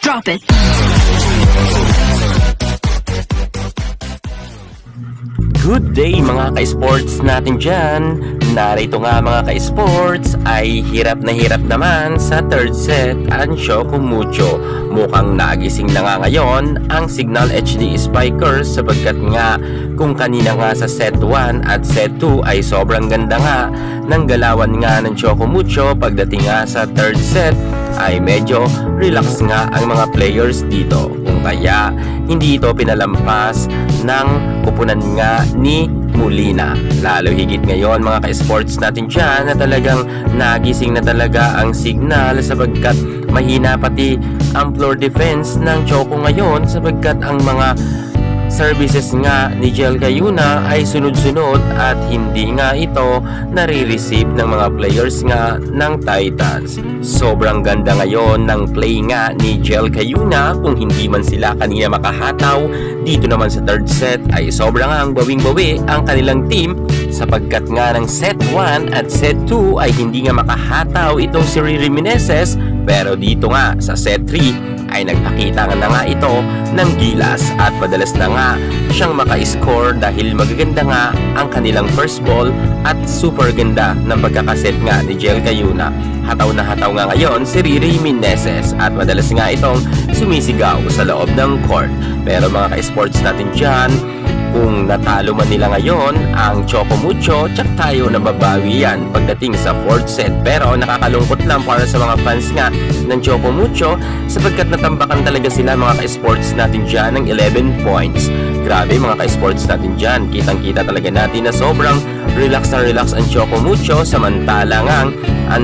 Drop it. Good day mga ka-sports natin dyan. Narito nga mga ka-sports ay hirap naman sa third set ang Choco Mucho. Mukhang nagising na nga ngayon ang Signal HD Spikers sapagkat nga kung kanina nga sa set 1 at set 2 ay sobrang ganda nga ng galawan nga ng Choco Mucho. Pagdating nga sa third set ay medyo relax nga ang mga players dito. Kung kaya hindi ito pinalampas ng kupunan nga ni Molina. Lalo higit ngayon mga ka-sports natin dyan na talagang nagising na talaga ang Signal sapagkat mahina pati ang floor defense ng Choco ngayon sapagkat ang mga services nga ni Jel Cayuna ay sunod-sunod at hindi nga ito nare-receive ng mga players nga ng Titans. Sobrang ganda ngayon ng play nga ni Jel Cayuna. Kung hindi man sila kanina makahataw, dito naman sa third set ay sobrang ang bawing-bawi ang kanilang team sapagkat nga ng set 1 at set 2 ay hindi nga makahataw itong si Riri Meneses, pero dito nga sa set 3 ay nagpakita na nga ito ng gilas at madalas na nga siyang maka-score dahil magaganda nga ang kanilang first ball at super ganda ng pagkakaset nga ni Jel Cayuna. Hataw na hataw nga ngayon si Riri Meneses at madalas nga itong sumisigaw sa loob ng court. Pero mga ka-sports natin dyan, kung natalo man nila ngayon ang Choco Mucho, tsak tayo nababawi yan pagdating sa fourth set. Pero nakakalungkot lang para sa mga fans nga ng Choco Mucho sapagkat natambakan talaga sila mga ka-sports natin dyan ng 11 points. Grabe mga ka-sports natin dyan, kitang-kita talaga natin na sobrang relax na relax ang Choco Mucho, samantalang ang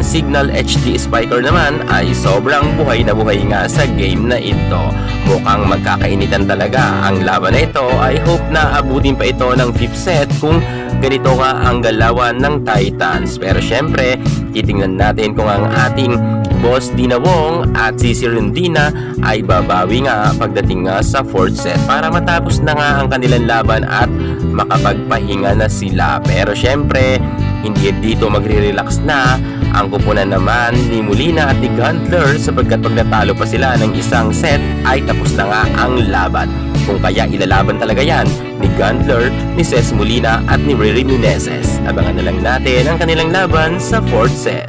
Signal HD Spiker naman ay sobrang buhay na buhay nga sa game na ito. Mukhang magkakainitan talaga ang laban na ito. I hope na abutin pa ito ng 5th set kung ganito nga ang galawan ng Titans. Pero syempre, titingnan natin kung ang ating Boss Dina Wong at si Rondina ay babawi nga pagdating nga sa 4th set para matapos na nga ang kanilang laban at makapagpahinga na sila. Pero syempre, hindi dito magre-relax na ang kupunan naman ni Molina at ni Guntler sapagkat pag natalo pa sila ng isang set ay tapos na nga ang laban. Kung kaya ilalaban talaga yan ni Guntler, ni Ces Molina at ni Riri Meneses. Abangan na lang natin ang kanilang laban sa 4th set.